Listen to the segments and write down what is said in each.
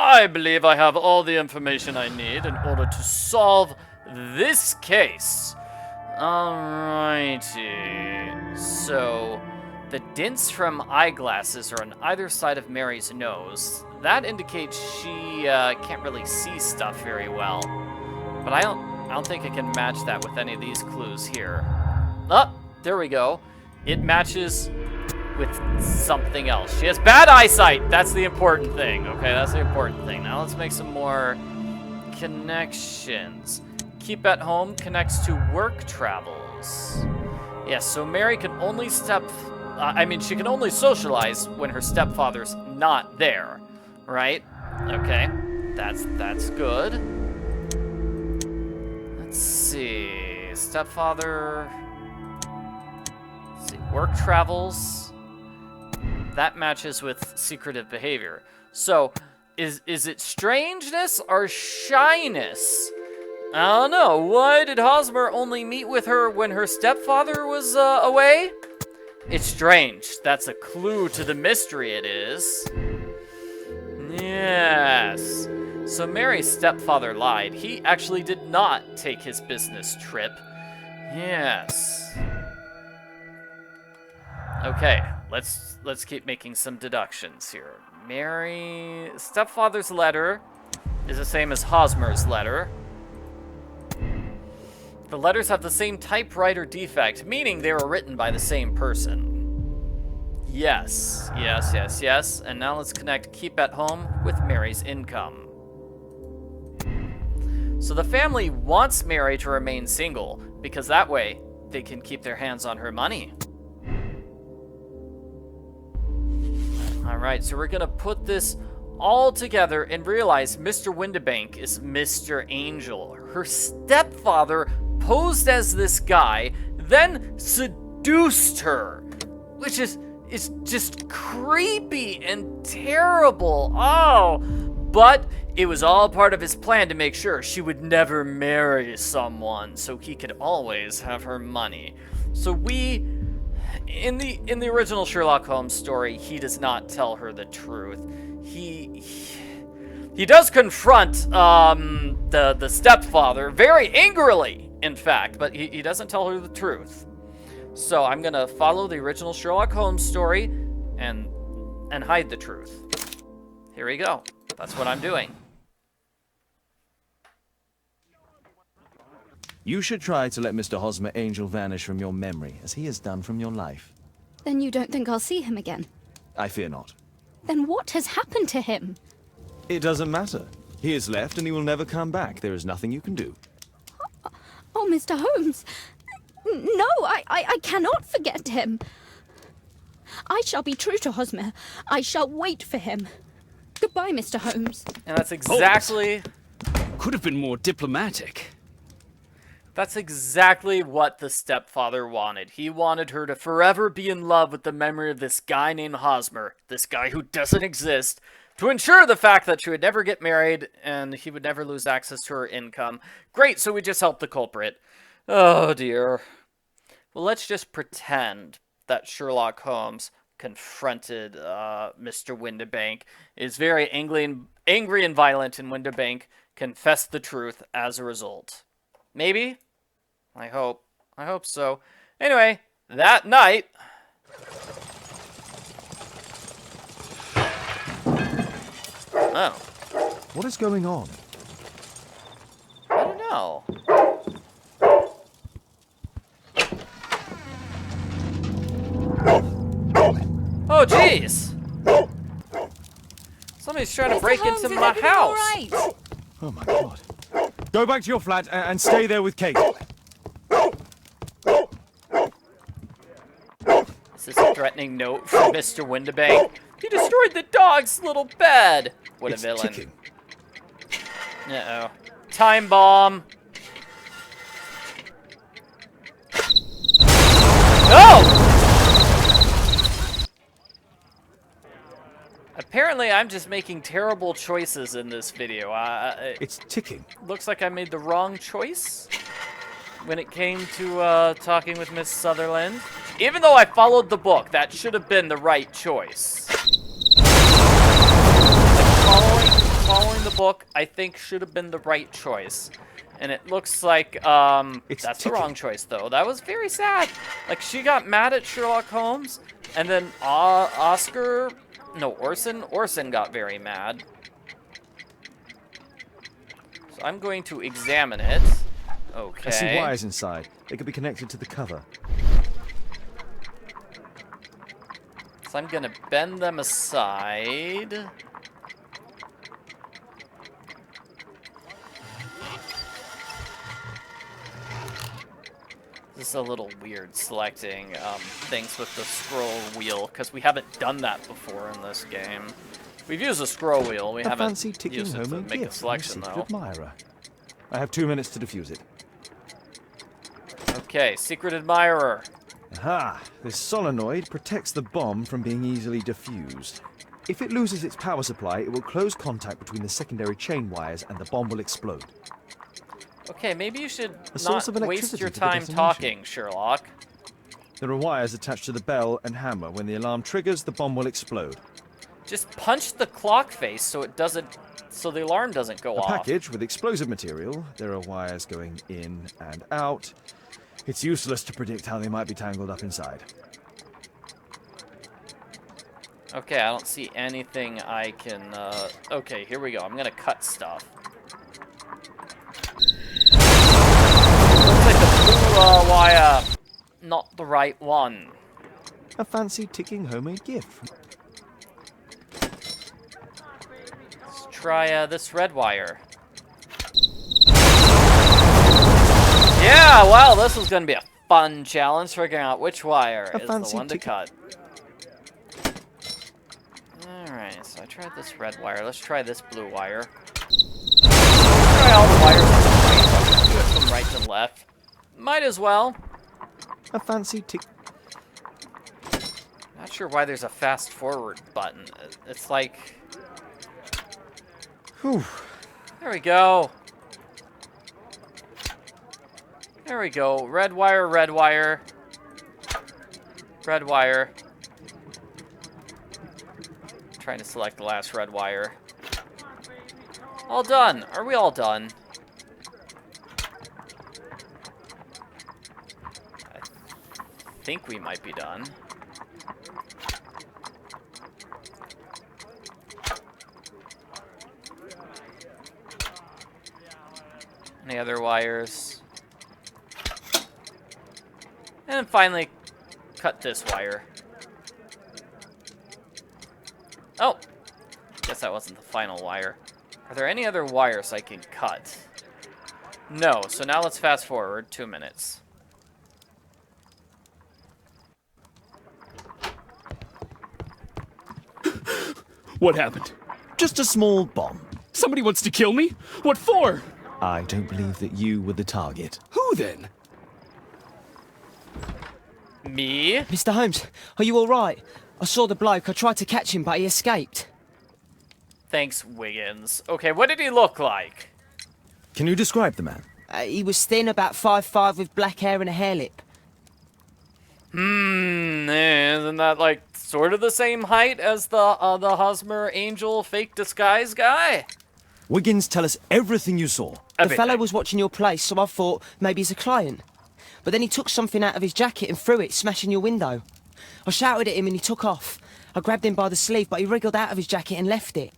I believe I have all the information I need in order to solve this case. Alrighty. So, the dints from eyeglasses are on either side of Mary's nose. That indicates she can't really see stuff very well. But I don't think I can match that with any of these clues here. Oh, there we go. It matches with something else. She has bad eyesight. That's the important thing. Okay, that's the important thing. Now let's make some more connections. Keep at home connects to work travels. Yes, so Mary can only she can only socialize when her stepfather's not there, right? Okay, that's good. Let's see, stepfather. Let's see, work travels. That matches with secretive behavior. So, is it strangeness or shyness? I don't know. Why did Hosmer only meet with her when her stepfather was away? It's strange. That's a clue to the mystery, it is. Yes. So Mary's stepfather lied. He actually did not take his business trip. Yes. Okay, let's keep making some deductions here. Mary's stepfather's letter is the same as Hosmer's letter. The letters have the same typewriter defect, meaning they were written by the same person. Yes. And now let's connect keep at home with Mary's income. So the family wants Mary to remain single, because that way they can keep their hands on her money. Alright, so we're gonna put this all together and realize Mr. Windibank is Mr. Angel. Her stepfather posed as this guy, then seduced her, which is just creepy and terrible. Oh, but it was all part of his plan to make sure she would never marry someone, so he could always have her money. So in the original Sherlock Holmes story, he does not tell her the truth. He does confront the stepfather very angrily, in fact, but he doesn't tell her the truth. So I'm gonna follow the original Sherlock Holmes story and hide the truth. Here we go. That's what I'm doing. You should try to let Mr. Hosmer Angel vanish from your memory, as he has done from your life. Then you don't think I'll see him again? I fear not. Then what has happened to him? It doesn't matter. He has left and he will never come back. There is nothing you can do. Oh, Mr. Holmes. No, I cannot forget him. I shall be true to Hosmer. I shall wait for him. Goodbye, Mr. Holmes. And that's exactly... Could have been more diplomatic. That's exactly what the stepfather wanted. He wanted her to forever be in love with the memory of this guy named Hosmer, this guy who doesn't exist, to ensure the fact that she would never get married and he would never lose access to her income. Great, so we just helped the culprit. Oh, dear. Well, let's just pretend that Sherlock Holmes confronted Mr. Windibank, is very angry and violent, and Windibank confessed the truth as a result. Maybe? I hope so. Anyway, that night... Oh. What is going on? I don't know. Oh, jeez! Somebody's trying to break into my house. Right? Oh my god. Go back to your flat and stay there with Kate. Is this a threatening note from Mr. Windibank? He destroyed the dog's little bed! What a villain. Ticking. Uh-oh. Time bomb! No! Apparently, I'm just making terrible choices in this video. It's ticking. Looks like I made the wrong choice when it came to talking with Miss Sutherland. Even though I followed the book, that should have been the right choice. Like following following the book, I think should have been the right choice. And it looks like, that's the wrong choice, though. That was very sad. Like, she got mad at Sherlock Holmes, and then Orson got very mad. So I'm going to examine it. Okay. I see wires inside. They could be connected to the cover. So I'm gonna bend them aside. This is a little weird selecting things with the scroll wheel, because we haven't done that before in this game. We've used the scroll wheel, we haven't fancy ticking used it to homemade make a gift from selection, Secret though. Admirer. I have 2 minutes to defuse it. Okay, secret admirer. Aha! This solenoid protects the bomb from being easily diffused. If it loses its power supply, it will close contact between the secondary chain wires and the bomb will explode. Okay, maybe you should A source not of waste electricity your for the time detonation. talking, Sherlock. There are wires attached to the bell and hammer. When the alarm triggers, the bomb will explode. Just punch the clock face so it doesn't, so the alarm doesn't go A off. package with explosive material. There are wires going in and out. It's useless to predict how they might be tangled up inside. Okay, I don't see anything I can, okay, here we go. I'm gonna cut stuff. Looks like the blue, wire, not the right one. A fancy ticking homemade gift. Let's try, this red wire. Yeah, well, this is gonna be a fun challenge, figuring out which wire A is the fancy one to ticket. cut. Alright, so I tried this red wire. Let's try this blue wire. Let's try all the wires on the right. Do it from right to left. Might as well. A fancy tick. Not sure why there's a fast forward button. It's like... Whew. There we go. There we go. Red wire, red wire. Red wire. Trying to select the last red wire. All done. Are we all done? I think we might be done. Any other wires? And then finally, cut this wire. Oh! Guess that wasn't the final wire. Are there any other wires I can cut? No, so now let's fast forward 2 minutes. What happened? Just a small bomb. Somebody wants to kill me? What for? I don't believe that you were the target. Who then? Me? Mr. Holmes, are you all right? I saw the bloke. I tried to catch him, but he escaped. Thanks, Wiggins. Okay, what did he look like? Can you describe the man? He was thin, about 5'5", with black hair and a hair lip. Isn't that like sort of the same height as the Hosmer Angel fake disguise guy? Wiggins, tell us everything you saw. The fellow was watching your place, so I thought maybe he's a client. But then he took something out of his jacket and threw it, smashing your window. I shouted at him and he took off. I grabbed him by the sleeve, but he wriggled out of his jacket and left it.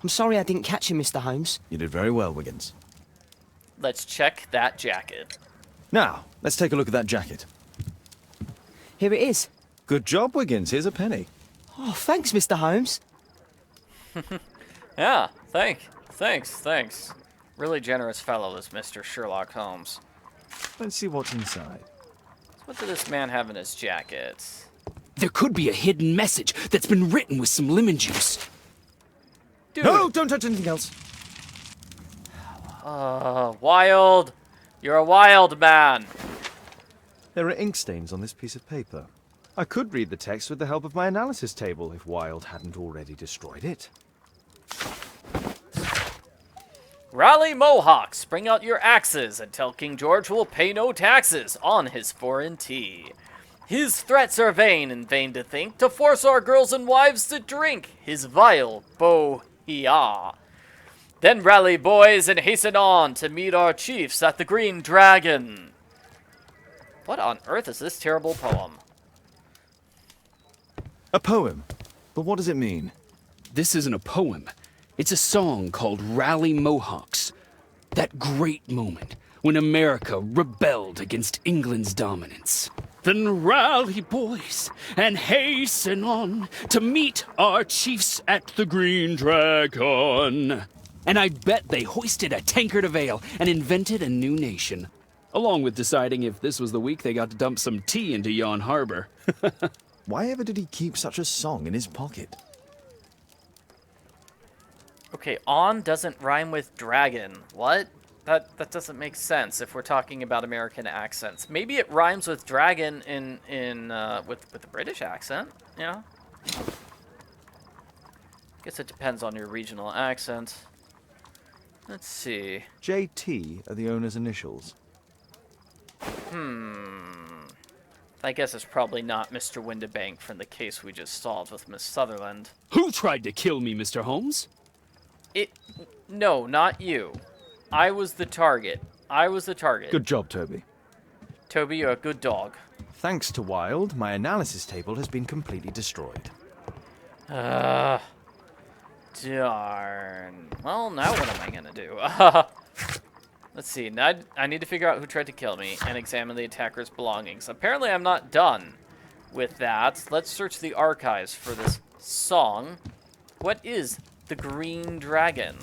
I'm sorry I didn't catch him, Mr. Holmes. You did very well, Wiggins. Let's check that jacket. Now, let's take a look at that jacket. Here it is. Good job, Wiggins. Here's a penny. Oh, thanks, Mr. Holmes. Yeah, thanks. Really generous fellow, this Mr. Sherlock Holmes. Let's see what's inside. What did this man have in his jacket? There could be a hidden message that's been written with some lemon juice. Dude, No, don't touch anything else. wild. You're a wild man. There are ink stains on this piece of paper. I could read the text with the help of my analysis table if Wilde hadn't already destroyed it. Rally Mohawks, bring out your axes and tell King George will pay no taxes on his foreign tea. His threats are vain and vain to think, to force our girls and wives to drink his vile bohea. Then rally, boys, and hasten on to meet our chiefs at the Green Dragon. What on earth is this terrible poem? A poem? But what does it mean? This isn't a poem. It's a song called Rally Mohawks. That great moment when America rebelled against England's dominance. Then rally, boys, and hasten on to meet our chiefs at the Green Dragon. And I bet they hoisted a tankard of ale and invented a new nation. Along with deciding if this was the week they got to dump some tea into Yon Harbor. Why ever did he keep such a song in his pocket? Okay, on doesn't rhyme with dragon. What? That doesn't make sense if we're talking about American accents. Maybe it rhymes with dragon with the British accent, yeah? Guess it depends on your regional accent. Let's see. JT are the owner's initials. I guess it's probably not Mr. Windibank from the case we just solved with Miss Sutherland. Who tried to kill me, Mr. Holmes? No, not you. I was the target. Good job, Toby. Toby, you're a good dog. Thanks to Wilde, my analysis table has been completely destroyed. Darn. Well, now what am I gonna do? Let's see. Now I need to figure out who tried to kill me and examine the attacker's belongings. Apparently, I'm not done with that. Let's search the archives for this song. What is the Green Dragon?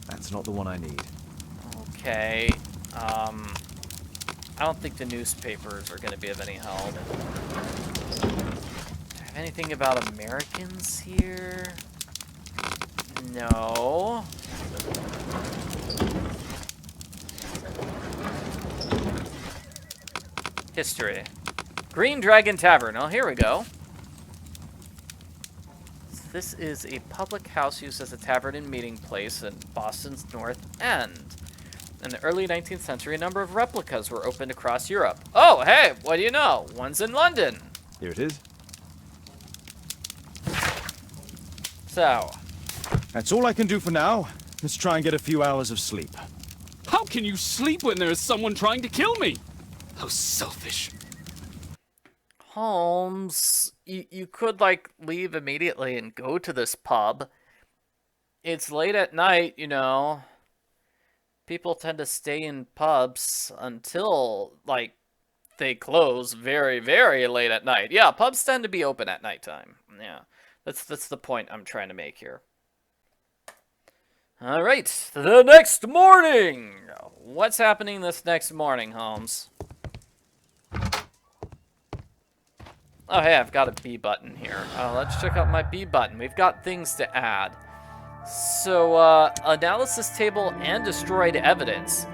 That's not the one I need. Okay. I don't think the newspapers are going to be of any help. Do I have anything about Americans here? No. History. Green Dragon Tavern. Oh, here we go. This is a public house used as a tavern and meeting place in Boston's North End. In the early 19th century, a number of replicas were opened across Europe. Oh, hey, what do you know? One's in London. Here it is. So, That's all I can do for now. Let's try and get a few hours of sleep. How can you sleep when there is someone trying to kill me? How selfish. Holmes, you could, like, leave immediately and go to this pub. It's late at night, you know. People tend to stay in pubs until, like, they close very, very late at night. Yeah, pubs tend to be open at nighttime. Yeah, that's the point I'm trying to make here. All right, the next morning. What's happening this next morning, Holmes? Oh, hey, I've got a B button here. Let's check out my B button. We've got things to add. So, analysis table and destroyed evidence.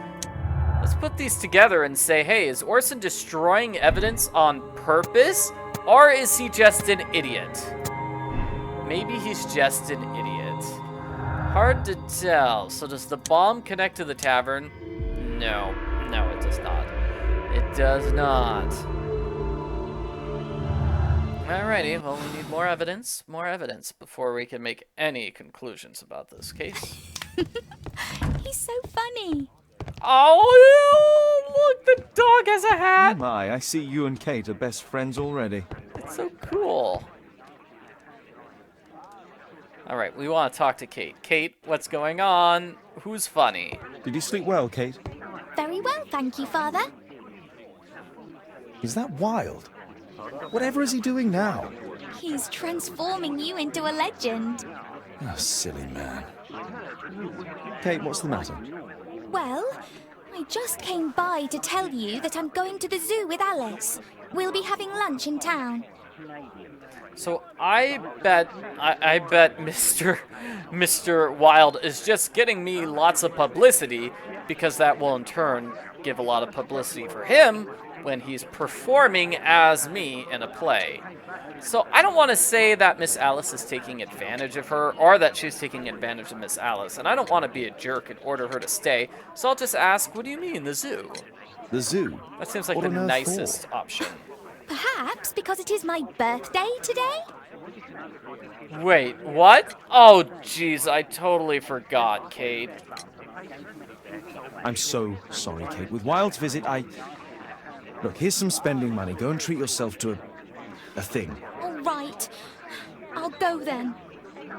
Let's put these together and say, hey, is Orson destroying evidence on purpose? Or is he just an idiot? Maybe he's just an idiot. Hard to tell. So does the bomb connect to the tavern? No. No, it does not. It does not. Alrighty, well, we need more evidence before we can make any conclusions about this case. He's so funny. Oh, look, the dog has a hat. Oh my, I see you and Kate are best friends already. It's so cool. Alright, we want to talk to Kate. Kate, what's going on? Who's funny? Did you sleep well, Kate? Very well, thank you, Father. Is that Wild? Whatever is he doing now? He's transforming you into a legend. Oh, silly man. Kate, what's the matter? Well, I just came by to tell you that I'm going to the zoo with Alice. We'll be having lunch in town. So I bet Mr. Wild is just getting me lots of publicity because that will in turn give a lot of publicity for him when he's performing as me in a play. So I don't want to say that Miss Alice is taking advantage of her or that she's taking advantage of Miss Alice, and I don't want to be a jerk and order her to stay, so I'll just ask, what do you mean, the zoo? The zoo? That seems like What the on earth nicest for? option. Perhaps because it is my birthday today? Wait, what? Oh, jeez, I totally forgot, Kate. I'm so sorry, Kate. With Wilde's visit, Look, here's some spending money. Go and treat yourself to a thing. All right. I'll go then.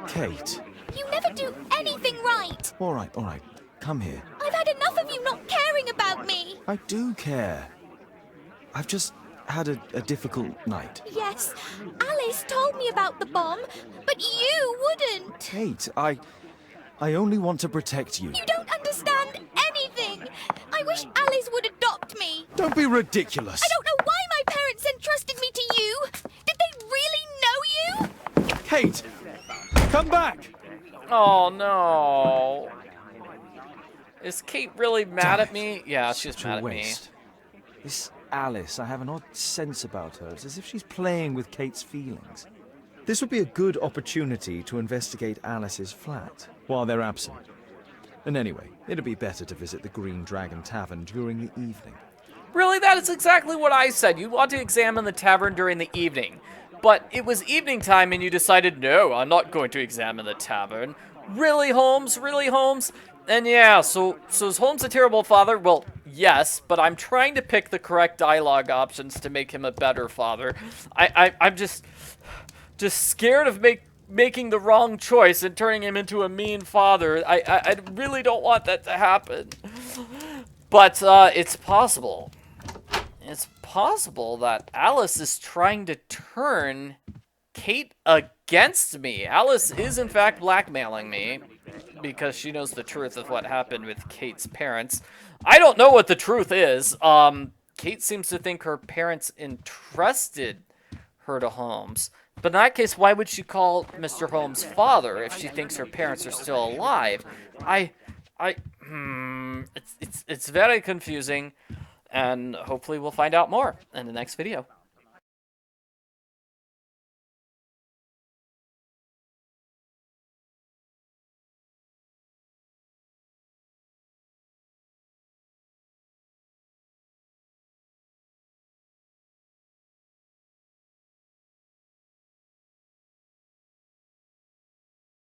Kate. You never do anything right. All right. Come here. I've had enough of you not caring about me. I do care. I've just had a difficult night. Yes, Alice told me about the bomb, but you wouldn't. Kate, I only want to protect you. You don't understand anything. I wish Alice would adopt me. Don't be ridiculous. I don't know why my parents entrusted me to you. Did they really know you? Kate, come back. Oh, no. Is Kate really mad at me? Yeah, she's Such a mad at me. waste. This Alice, I have an odd sense about her. It's as if she's playing with Kate's feelings. This would be a good opportunity to investigate Alice's flat while they're absent. And anyway, it'd be better to visit the Green Dragon Tavern during the evening. Really? That is exactly what I said. You want to examine the tavern during the evening. But it was evening time and you decided, no, I'm not going to examine the tavern. Really, Holmes? Really, Holmes? And yeah, so is Holmes a terrible father? Well, yes, but I'm trying to pick the correct dialogue options to make him a better father. I'm just scared of making the wrong choice and turning him into a mean father. I really don't want that to happen. But it's possible. It's possible that Alice is trying to turn Kate against me. Alice is in fact blackmailing me because she knows the truth of what happened with Kate's parents. I don't know what the truth is. Kate seems to think her parents entrusted her to Holmes. But in that case, why would she call Mr. Holmes father if she thinks her parents are still alive? It's very confusing, and hopefully we'll find out more in the next video.